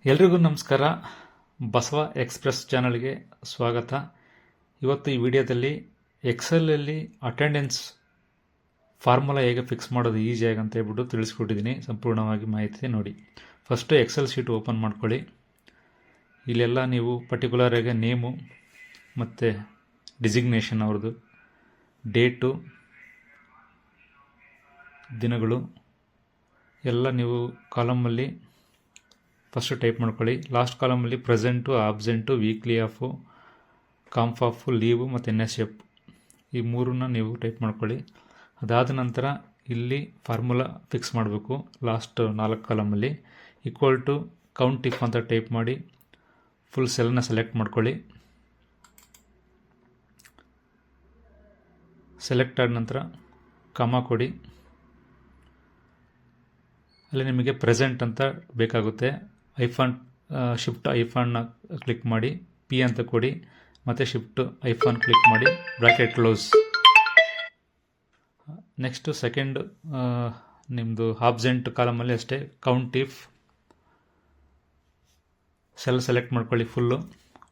ಎಲ್ರಿಗೂ ನಮಸ್ಕಾರ. ಬಸವ ಎಕ್ಸ್‌ಪ್ರೆಸ್ ಚಾನಲ್ಗೆ ಸ್ವಾಗತ. ಇವತ್ತು ಈ ವಿಡಿಯೋದಲ್ಲಿ ಎಕ್ಸೆಲಲ್ಲಿ ಅಟೆಂಡೆನ್ಸ್ ಫಾರ್ಮುಲಾ ಹೇಗೆ ಫಿಕ್ಸ್ ಮಾಡೋದು ಈಸಿಯಾಗಿ ಅಂತ ಹೇಳ್ಬಿಟ್ಟು ತಿಳಿಸ್ಕೊಟ್ಟಿದ್ದೀನಿ. ಸಂಪೂರ್ಣವಾಗಿ ಮಾಹಿತಿ ನೋಡಿ. ಫಸ್ಟು ಎಕ್ಸೆಲ್ ಶೀಟ್ ಓಪನ್ ಮಾಡ್ಕೊಳ್ಳಿ. ಇಲ್ಲೆಲ್ಲ ನೀವು ಪರ್ಟಿಕ್ಯುಲರ್ ಆಗಿ ನೇಮು ಮತ್ತು ಡಿಸಿಗ್ನೇಷನ್ ಅವ್ರದ್ದು, ಡೇಟು, ದಿನಗಳು ಎಲ್ಲ ನೀವು ಕಾಲಮಲ್ಲಿ ಫಸ್ಟು ಟೈಪ್ ಮಾಡ್ಕೊಳ್ಳಿ. ಲಾಸ್ಟ್ ಕಾಲಮಲ್ಲಿ present, absent, weekly off, comp off, leave ಮತ್ತು NSF ಈ ಮೂರನ್ನ ನೀವು ಟೈಪ್ ಮಾಡ್ಕೊಳ್ಳಿ. ಅದಾದ ನಂತರ ಇಲ್ಲಿ ಫಾರ್ಮುಲಾ ಫಿಕ್ಸ್ ಮಾಡಬೇಕು. ಲಾಸ್ಟ್ 4 ಕಾಲಮಲ್ಲಿ ಈಕ್ವಲ್ ಟು ಕೌಂಟ್ ಇಫ್ ಅಂತ ಟೈಪ್ ಮಾಡಿ ಫುಲ್ ಸೆಲ್ನ ಸೆಲೆಕ್ಟ್ ಮಾಡ್ಕೊಳ್ಳಿ. ಸೆಲೆಕ್ಟ್ ಆದ ನಂತರ ಕಮ ಕೊಡಿ. ಅಲ್ಲಿ ನಿಮಗೆ ಪ್ರೆಸೆಂಟ್ ಅಂತ ಬೇಕಾಗುತ್ತೆ. ಐಫಾನ್ ಶಿಫ್ಟ್ ಐಫಾನ್ನ ಕ್ಲಿಕ್ ಮಾಡಿ, ಪಿ ಅಂತ ಕೊಡಿ, ಮತ್ತು ಶಿಫ್ಟ್ ಐಫಾನ್ ಕ್ಲಿಕ್ ಮಾಡಿ, ಬ್ರಾಕೆಟ್ ಕ್ಲೋಸ್. ನೆಕ್ಸ್ಟು ಸೆಕೆಂಡ್ ನಿಮ್ಮದು ಆಬ್ಸೆಂಟ್ ಕಾಲಮಲ್ಲಿ ಅಷ್ಟೇ ಕೌಂಟ್ ಇಫ್ ಸೆಲ್ ಸೆಲೆಕ್ಟ್ ಮಾಡ್ಕೊಳ್ಳಿ ಫುಲ್ಲು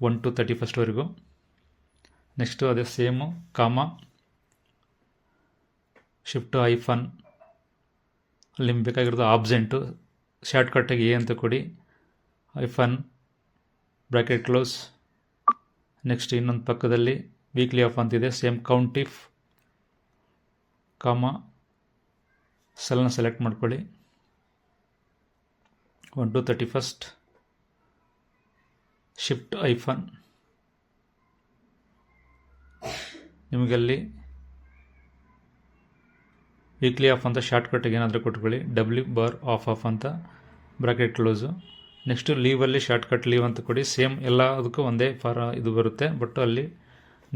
1 to 31 ನೆಕ್ಸ್ಟು ಅದೇ ಸೇಮು ಕಾಮ, ಶಿಫ್ಟ್ ಐಫಾನ್, ಅಲ್ಲಿ ನಿಮ್ಗೆ ಬೇಕಾಗಿರೋದು ಆಬ್ಸೆಂಟು, ಶಾರ್ಟ್ಕಟ್ಟಾಗಿ ಎ ಅಂತ ಕೊಡಿ, ಐಫಾನ್, ಬ್ರಾಕೆಟ್ ಕ್ಲೋಸ್. ನೆಕ್ಸ್ಟ್ ಇನ್ನೊಂದು ಪಕ್ಕದಲ್ಲಿ ವೀಕ್ಲಿ ಆಫ್ ಅಂತಿದೆ, ಸೇಮ್ ಕೌಂಟ್ ಇಫ್ ಕಾಮ, ಸೆಲ್ನ ಸೆಲೆಕ್ಟ್ ಮಾಡ್ಕೊಳ್ಳಿ 1 to 31, ಶಿಫ್ಟ್ ಐಫಾನ್. ನಿಮಗಲ್ಲಿ ವೀಕ್ಲಿ ಆಫ್ ಅಂತ ಶಾರ್ಟ್ಕಟ್ಟಿಗೆ ಏನಾದರೂ ಕೊಟ್ಕೊಳ್ಳಿ, W ಆಫ್ ಅಂತ ಬ್ರಾಕೆಟ್ ಕ್ಲೋಸು. ನೆಕ್ಸ್ಟು ಲೀವಲ್ಲಿ ಶಾರ್ಟ್ಕಟ್ ಲೀವ್ ಅಂತ ಕೊಡಿ. ಸೇಮ್ ಎಲ್ಲ ಅದಕ್ಕೂ ಒಂದೇ ಇದು ಬರುತ್ತೆ, ಬಟ್ ಅಲ್ಲಿ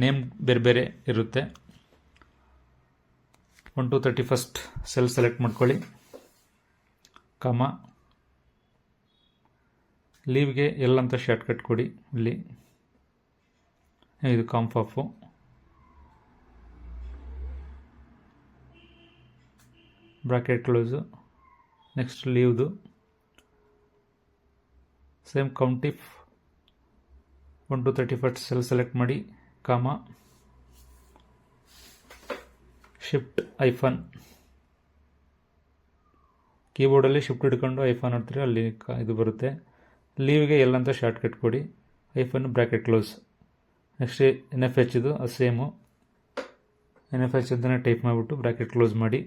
ನೇಮ್ ಬೇರೆ ಬೇರೆ ಇರುತ್ತೆ. 1 to 31 ಸೆಲ್ ಸೆಲೆಕ್ಟ್ ಮಾಡ್ಕೊಳ್ಳಿ, ಕಾಮ, ಲೀವ್ಗೆ ಎಲ್ ಅಂತ ಶಾರ್ಟ್ಕಟ್ ಕೊಡಿ. ಇಲ್ಲಿ ಇದು comp off, bracket close. Next ಲೀವ್ದು same count if 1 to 31 cell select ಮಾಡಿ, ಕಾಮ, ಶಿಫ್ಟ್ ಐಫಾನ್. ಕೀಬೋರ್ಡಲ್ಲಿ ಶಿಫ್ಟ್ ಹಿಡ್ಕೊಂಡು ಐಫಾನ್ ಅಂತಾರೆ, ಅಲ್ಲಿ ಇದು ಬರುತ್ತೆ. ಲೀವ್ಗೆ ಎಲ್ ಅಂತ ಶಾರ್ಟ್ಕಟ್ ಕೊಡಿ, ಐಫಾನ್, ಬ್ರಾಕೆಟ್ ಕ್ಲೋಸ್. ನೆಕ್ಸ್ಟ್ NFH ಇದು ಸೇಮು, NFH ಅಂತಲೇ ಟೈಪ್ ಮಾಡಿಬಿಟ್ಟು ಬ್ರಾಕೆಟ್ ಕ್ಲೋಸ್ ಮಾಡಿ.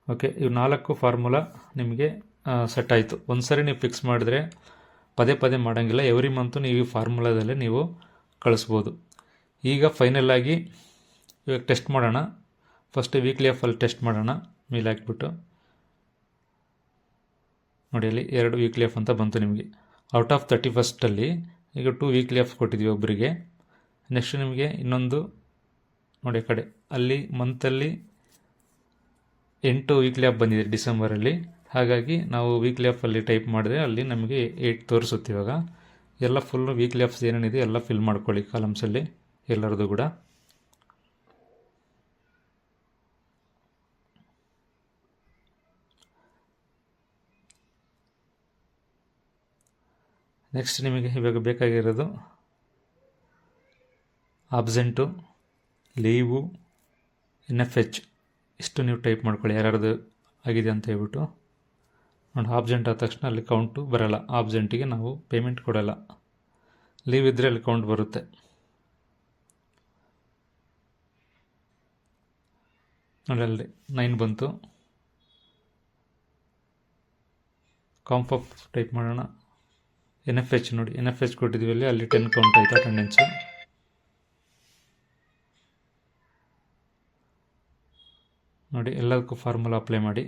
ಓಕೆ, ಇವು 4 ಫಾರ್ಮುಲಾ ನಿಮಗೆ ಸೆಟ್ ಆಯಿತು. ಒಂದು ಸರಿ ನೀವು ಫಿಕ್ಸ್ ಮಾಡಿದ್ರೆ ಪದೇ ಪದೇ ಮಾಡೋಂಗಿಲ್ಲ. ಎವ್ರಿ ಮಂತು ನೀವು ಈ ಫಾರ್ಮುಲಾದಲ್ಲೇ ನೀವು ಕಳಿಸ್ಬೋದು. ಈಗ ಫೈನಲ್ ಆಗಿ ಇವಾಗ ಟೆಸ್ಟ್ ಮಾಡೋಣ. ಫಸ್ಟ್ ವೀಕ್ಲಿ ಆಫಲ್ಲಿ ಟೆಸ್ಟ್ ಮಾಡೋಣ. ಮೇಲೆ ಹಾಕ್ಬಿಟ್ಟು ನೋಡಿ, ಅಲ್ಲಿ 2 ವೀಕ್ಲಿ ಆಫ್ ಅಂತ ಬಂತು ನಿಮಗೆ. ಔಟ್ ಆಫ್ 31 ಈಗ 2 ವೀಕ್ಲಿ ಆಫ್ ಕೊಟ್ಟಿದ್ವಿ ಒಬ್ಬರಿಗೆ. ನೆಕ್ಸ್ಟ್ ನಿಮಗೆ ಇನ್ನೊಂದು ನೋಡಿ ಆ ಕಡೆ ಅಲ್ಲಿ ಮಂತಲ್ಲಿ 8 ವೀಕ್ಲಿ ಆಫ್ ಬಂದಿದೆ ಡಿಸೆಂಬರಲ್ಲಿ. ಹಾಗಾಗಿ ನಾವು ವೀಕ್ಲಿ ಆಫಲ್ಲಿ ಟೈಪ್ ಮಾಡಿದ್ರೆ ಅಲ್ಲಿ ನಮಗೆ 8 ತೋರಿಸುತ್ತೆ. ಇವಾಗ ಎಲ್ಲ ಫುಲ್ಲು ವೀಕ್ಲಿ ಆಫ್ಸ್ ಏನೇನಿದೆ ಎಲ್ಲ ಫಿಲ್ ಮಾಡ್ಕೊಳ್ಳಿ ಕಾಲಮ್ಸಲ್ಲಿ, ಎಲ್ಲರದು ಕೂಡ. ನೆಕ್ಸ್ಟ್ ನಿಮಗೆ ಇವಾಗ ಬೇಕಾಗಿರೋದು ಆಬ್ಸೆಂಟು, ಲೀವು, NFH ಇಷ್ಟು ನೀವು ಟೈಪ್ ಮಾಡ್ಕೊಳ್ಳಿ ಯಾರ್ಯಾರ್ದು ಆಗಿದೆ ಅಂತ ಹೇಳ್ಬಿಟ್ಟು. ನೋಡಿ, ಆಬ್ಸೆಂಟ್ ಆದ ತಕ್ಷಣ ಅಲ್ಲಿ ಕೌಂಟು ಬರೋಲ್ಲ. ಆಬ್ಸೆಂಟಿಗೆ ನಾವು ಪೇಮೆಂಟ್ ಕೊಡೋಲ್ಲ. ಲೀವ್ ಇದ್ದರೆ ಅಲ್ಲಿ ಕೌಂಟ್ ಬರುತ್ತೆ. ನೋಡಿ, ಅಲ್ಲಿ 9 ಬಂತು. ಕಾಂಫ್ ಆಫ್ ಟೈಪ್ ಮಾಡೋಣ. NFH ನೋಡಿ, NFH ಕೊಟ್ಟಿದ್ದೀವಿ ಅಲ್ಲಿ 10 ಕೌಂಟ್ ಆಯಿತು ಅಟೆಂಡೆನ್ಸು. ನೋಡಿ, ಎಲ್ಲದಕ್ಕೂ ಫಾರ್ಮುಲಾ ಅಪ್ಲೈ ಮಾಡಿ.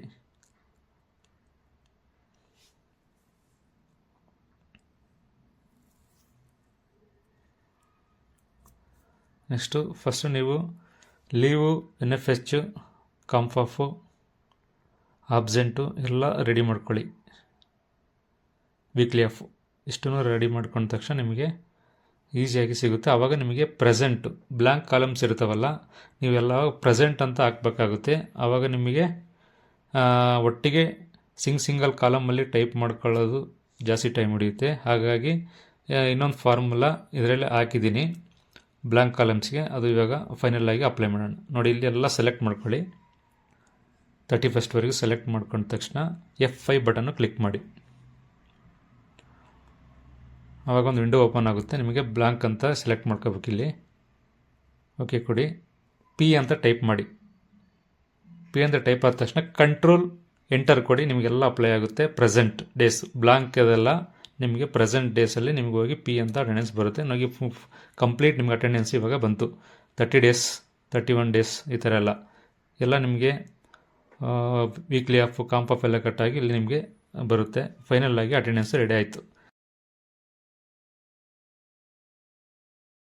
ನೆಕ್ಸ್ಟು ಫಸ್ಟು ನೀವು ಲೀವು, NFH, ಕಾಂಫ್ ಆಫು, ಆಬ್ಸೆಂಟು ಎಲ್ಲ ರೆಡಿ ಮಾಡ್ಕೊಳ್ಳಿ. ವೀಕ್ಲಿ ಆಫು ಇಷ್ಟನ್ನು ರೆಡಿ ಮಾಡ್ಕೊಂಡ ತಕ್ಷಣ ನಿಮಗೆ ಈಸಿಯಾಗಿ ಸಿಗುತ್ತೆ. ಆವಾಗ ನಿಮಗೆ ಪ್ರೆಸೆಂಟ್ ಬ್ಲ್ಯಾಂಕ್ ಕಾಲಮ್ಸ್ ಇರ್ತಾವಲ್ಲ, ನೀವೆಲ್ಲ ಪ್ರೆಸೆಂಟ್ ಅಂತ ಹಾಕಬೇಕಾಗುತ್ತೆ. ಆವಾಗ ನಿಮಗೆ ಒಟ್ಟಿಗೆ ಸಿಂಗಲ್ ಕಾಲಮಲ್ಲಿ ಟೈಪ್ ಮಾಡ್ಕೊಳ್ಳೋದು ಜಾಸ್ತಿ ಟೈಮ್ ಹಿಡಿಯುತ್ತೆ. ಹಾಗಾಗಿ ಇನ್ನೊಂದು ಫಾರ್ಮುಲಾ ಇದರಲ್ಲಿ ಹಾಕಿದ್ದೀನಿ ಬ್ಲ್ಯಾಂಕ್ ಕಾಲಮ್ಸ್ಗೆ. ಅದು ಇವಾಗ ಫೈನಲ್ ಆಗಿ ಅಪ್ಲೈ ಮಾಡೋಣ. ನೋಡಿ, ಇಲ್ಲಿ ಎಲ್ಲ ಸೆಲೆಕ್ಟ್ ಮಾಡ್ಕೊಳ್ಳಿ. 31st ಸೆಲೆಕ್ಟ್ ಮಾಡ್ಕೊಂಡ ತಕ್ಷಣ F5 ಬಟನ್ನು ಕ್ಲಿಕ್ ಮಾಡಿ. ಆವಾಗ ಒಂದು ವಿಂಡೋ ಓಪನ್ ಆಗುತ್ತೆ. ನಿಮಗೆ ಬ್ಲ್ಯಾಂಕ್ ಅಂತ ಸೆಲೆಕ್ಟ್ ಮಾಡ್ಕೋಬೇಕು. ಇಲ್ಲಿ ಓಕೆ ಕೊಡಿ. P ಅಂತ ಟೈಪ್ ಮಾಡಿ. P ಅಂತ ಟೈಪ್ ಆದ ತಕ್ಷಣ ಕಂಟ್ರೋಲ್ ಎಂಟರ್ ಕೊಡಿ. ನಿಮಗೆಲ್ಲ ಅಪ್ಲೈ ಆಗುತ್ತೆ. ಪ್ರೆಸೆಂಟ್ ಡೇಸ್ ಬ್ಲ್ಯಾಂಕ್ ಅದೆಲ್ಲ ನಿಮಗೆ ಪ್ರೆಸೆಂಟ್ ಡೇಸಲ್ಲಿ ನಿಮ್ಗೆ ಹೋಗಿ P ಅಂತ ಅಟೆಂಡೆನ್ಸ್ ಬರುತ್ತೆ. ನನಗೆ ಕಂಪ್ಲೀಟ್ ನಿಮ್ಗೆ ಅಟೆಂಡೆನ್ಸ್ ಇವಾಗ ಬಂತು. 30 ಡೇಸ್ 31 ಡೇಸ್ ಈ ಥರ ಎಲ್ಲ ನಿಮಗೆ ವೀಕ್ಲಿ ಆಫ್ ಕಾಂಪ್ ಆಫ್ ಎಲ್ಲ ಕಟ್ಟಾಗಿ ಇಲ್ಲಿ ನಿಮಗೆ ಬರುತ್ತೆ. ಫೈನಲ್ ಆಗಿ ಅಟೆಂಡೆನ್ಸ್ ರೆಡಿ ಆಯಿತು.